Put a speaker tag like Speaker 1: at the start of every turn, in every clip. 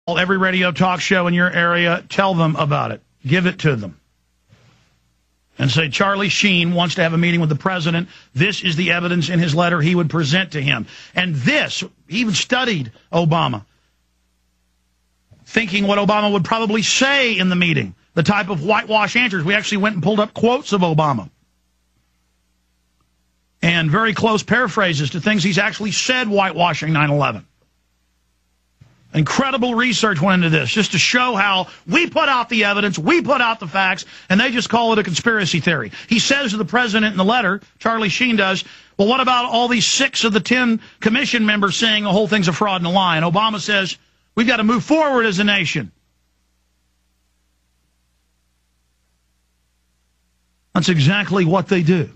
Speaker 1: every radio talk show in your area, tell them about it. Give it to them. And say, Charlie Sheen wants to have a meeting with the president. This is the evidence in his letter he would present to him. And this, he even studied Obama, thinking what Obama would probably say in the meeting, the type of whitewash answers. We actually went and pulled up quotes of Obama and very close paraphrases to things he's actually said whitewashing 9/11. Incredible research went into this just to show how we put out the evidence, we put out the facts, and they just call it a conspiracy theory. He says to the president in the letter, Charlie Sheen does, well, what about all these 6 of the 10 commission members saying the whole thing's a fraud and a lie? And Obama says, we've got to move forward as a nation. That's exactly what they do.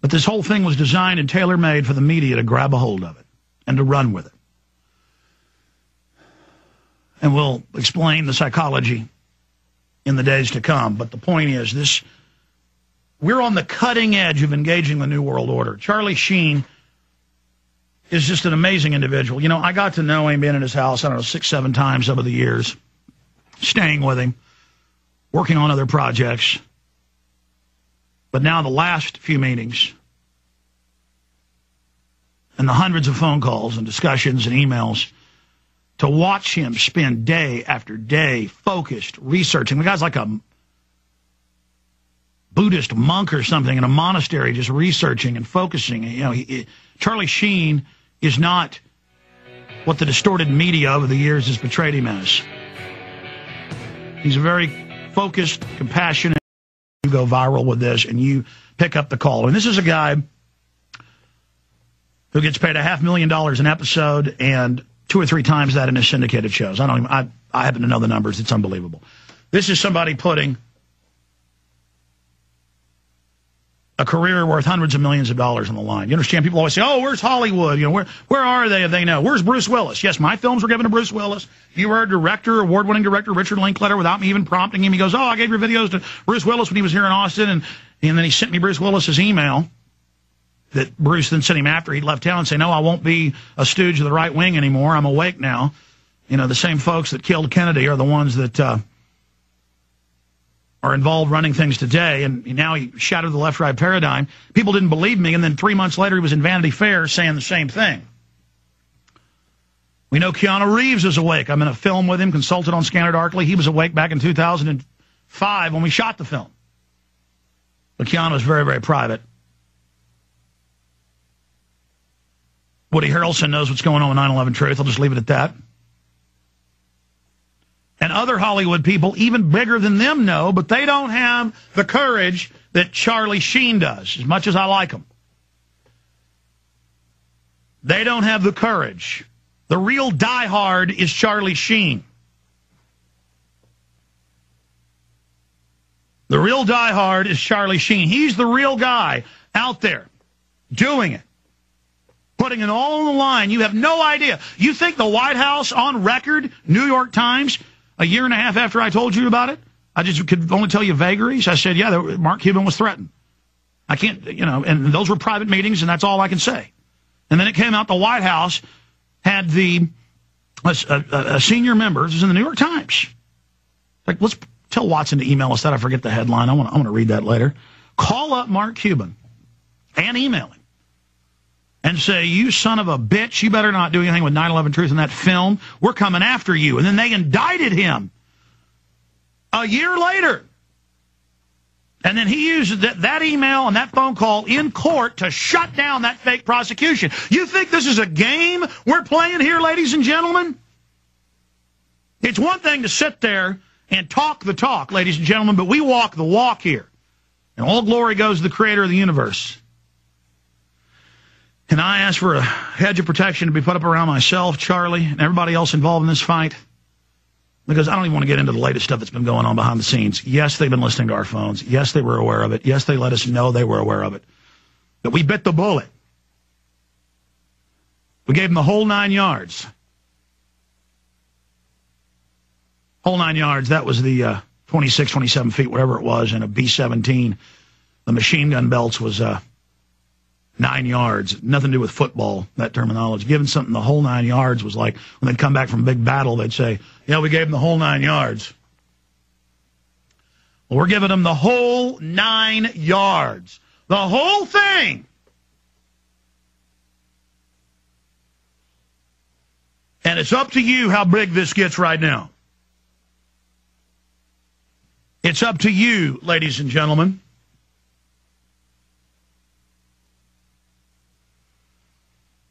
Speaker 1: But this whole thing was designed and tailor-made for the media to grab a hold of it and to run with it. And we'll explain the psychology in the days to come. But the point is, we're on the cutting edge of engaging the New World Order. Charlie Sheen is just an amazing individual. You know, I got to know him, being in his house, I don't know, 6, 7 times over the years, staying with him, working on other projects. But now the last few meetings and the hundreds of phone calls and discussions and emails, to watch him spend day after day focused, researching. The guy's like a Buddhist monk or something in a monastery, just researching and focusing. You know, Charlie Sheen is not what the distorted media over the years has portrayed him as. He's a very focused, compassionate. You go viral with this and you pick up the call. And this is a guy who gets paid $500,000 an episode and 2 or 3 times that in his syndicated shows. I happen to know the numbers. It's unbelievable. This is somebody putting a career worth hundreds of millions of dollars on the line. You understand? People always say, oh, where's Hollywood? You know, where are they if they know? Where's Bruce Willis? Yes, my films were given to Bruce Willis. You were a director, award-winning director, Richard Linklater, without me even prompting him. He goes, oh, I gave your videos to Bruce Willis when he was here in Austin. And then he sent me Bruce Willis's email that Bruce then sent him after he left town and say, no, I won't be a stooge of the right wing anymore. I'm awake now. You know, the same folks that killed Kennedy are the ones that are involved running things today, and now he shattered the left-right paradigm. People didn't believe me, and then 3 months later he was in Vanity Fair saying the same thing. We know Keanu Reeves is awake. I'm in a film with him, consulted on Scanner Darkly. He was awake back in 2005 when we shot the film. But Keanu is very, very private. Woody Harrelson knows what's going on with 9/11 Truth. I'll just leave it at that. And other Hollywood people, even bigger than them, know, but they don't have the courage that Charlie Sheen does, as much as I like him. They don't have the courage. The real diehard is Charlie Sheen. The real diehard is Charlie Sheen. He's the real guy out there doing it, putting it all on the line. You have no idea. You think the White House on record, New York Times, a year and a half after I told you about it, I just could only tell you vagaries. I said, yeah, Mark Cuban was threatened. I can't, you know, and those were private meetings, and that's all I can say. And then it came out the White House had a senior member, this is in the New York Times. Like, let's tell Watson to email us that. I forget the headline. I want to read that later. Call up Mark Cuban and email him and say, you son of a bitch, you better not do anything with 9/11 Truth in that film. We're coming after you. And then they indicted him a year later. And then he used that email and that phone call in court to shut down that fake prosecution. You think this is a game we're playing here, ladies and gentlemen? It's one thing to sit there and talk the talk, ladies and gentlemen, but we walk the walk here. And all glory goes to the creator of the universe. And I ask for a hedge of protection to be put up around myself, Charlie, and everybody else involved in this fight, because I don't even want to get into the latest stuff that's been going on behind the scenes. Yes, they've been listening to our phones. Yes, they were aware of it. Yes, they let us know they were aware of it. But we bit the bullet. We gave them the whole 9 yards. Whole 9 yards. That was the 26, 27 feet, whatever it was, and a B-17. The machine gun belts was... 9 yards. Nothing to do with football, that terminology. Giving something the whole 9 yards was like when they'd come back from a big battle, they'd say, yeah, we gave them the whole 9 yards. Well, we're giving them the whole 9 yards. The whole thing. And it's up to you how big this gets right now. It's up to you, ladies and gentlemen.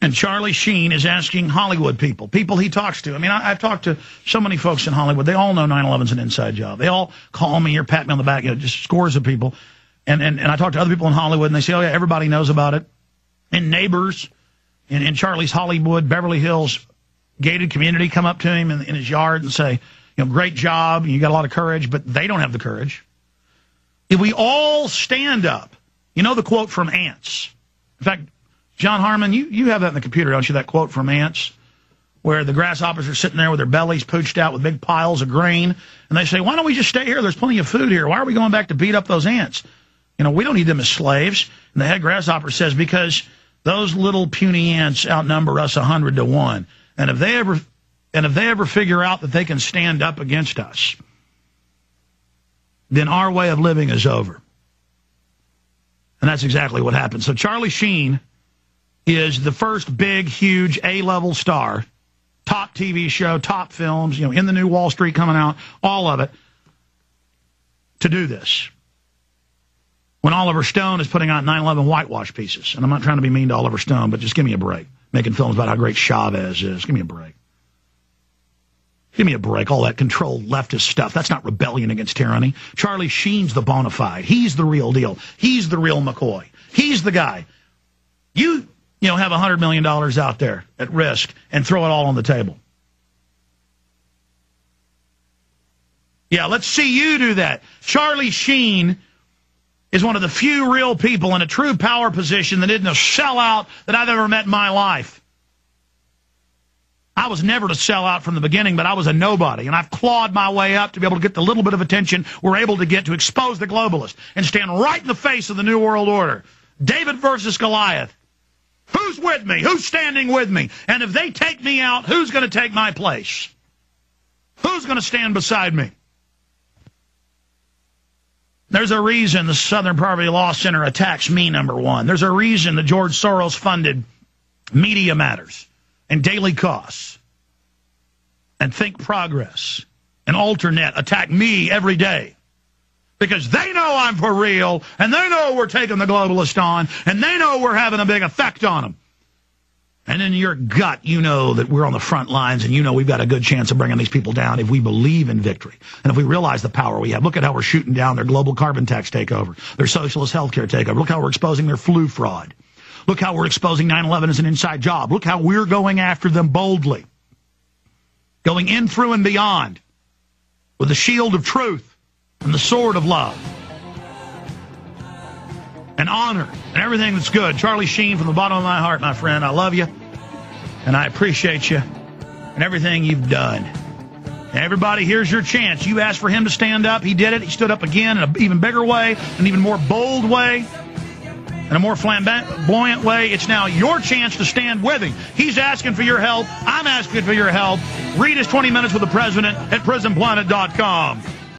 Speaker 1: And Charlie Sheen is asking Hollywood people he talks to. I mean, I've talked to so many folks in Hollywood. They all know 9/11's an inside job. They all call me or pat me on the back, just scores of people. And I talk to other people in Hollywood, and they say, oh, yeah, everybody knows about it. And neighbors in Charlie's Hollywood, Beverly Hills gated community come up to him in his yard and say, great job, you got a lot of courage, but they don't have the courage. If we all stand up, the quote from Ants. In fact, John Harmon, you have that in the computer, don't you, that quote from Ants, where the grasshoppers are sitting there with their bellies pooched out with big piles of grain, and they say, why don't we just stay here? There's plenty of food here. Why are we going back to beat up those ants? We don't need them as slaves. And the head grasshopper says, because those little puny ants outnumber us 100 to 1. And if they ever figure out that they can stand up against us, then our way of living is over. And that's exactly what happened. So Charlie Sheen is the first big, huge A-level star, top TV show, top films, in the new Wall Street coming out, all of it, to do this. When Oliver Stone is putting out 9/11 whitewash pieces. And I'm not trying to be mean to Oliver Stone, but just give me a break. Making films about how great Chavez is. Give me a break. Give me a break. All that controlled leftist stuff. That's not rebellion against tyranny. Charlie Sheen's the bona fide. He's the real deal. He's the real McCoy. He's the guy. You have $100 million out there at risk and throw it all on the table. Yeah, let's see you do that. Charlie Sheen is one of the few real people in a true power position that isn't a sellout that I've ever met in my life. I was never to sell out from the beginning, but I was a nobody, and I've clawed my way up to be able to get the little bit of attention we're able to get to expose the globalists and stand right in the face of the New World Order. David versus Goliath. Who's with me? Who's standing with me? And if they take me out, who's going to take my place? Who's going to stand beside me? There's a reason the Southern Poverty Law Center attacks me, number one. There's a reason that George Soros funded Media Matters and Daily Costs and Think Progress and Alternet attack me every day. Because they know I'm for real, and they know we're taking the globalists on, and they know we're having a big effect on them. And in your gut, you know that we're on the front lines, and you know we've got a good chance of bringing these people down if we believe in victory. And if we realize the power we have. Look at how we're shooting down their global carbon tax takeover, their socialist healthcare takeover. Look how we're exposing their flu fraud. Look how we're exposing 9/11 as an inside job. Look how we're going after them boldly. Going in, through, and beyond with the shield of truth and the sword of love and honor and everything that's good. Charlie Sheen, from the bottom of my heart, my friend, I love you, and I appreciate you and everything you've done. And everybody, here's your chance. You asked for him to stand up. He did it. He stood up again in an even bigger way, an even more bold way, in a more flamboyant way. It's now your chance to stand with him. He's asking for your help. I'm asking for your help. Read his 20 Minutes with the President at prisonplanet.com.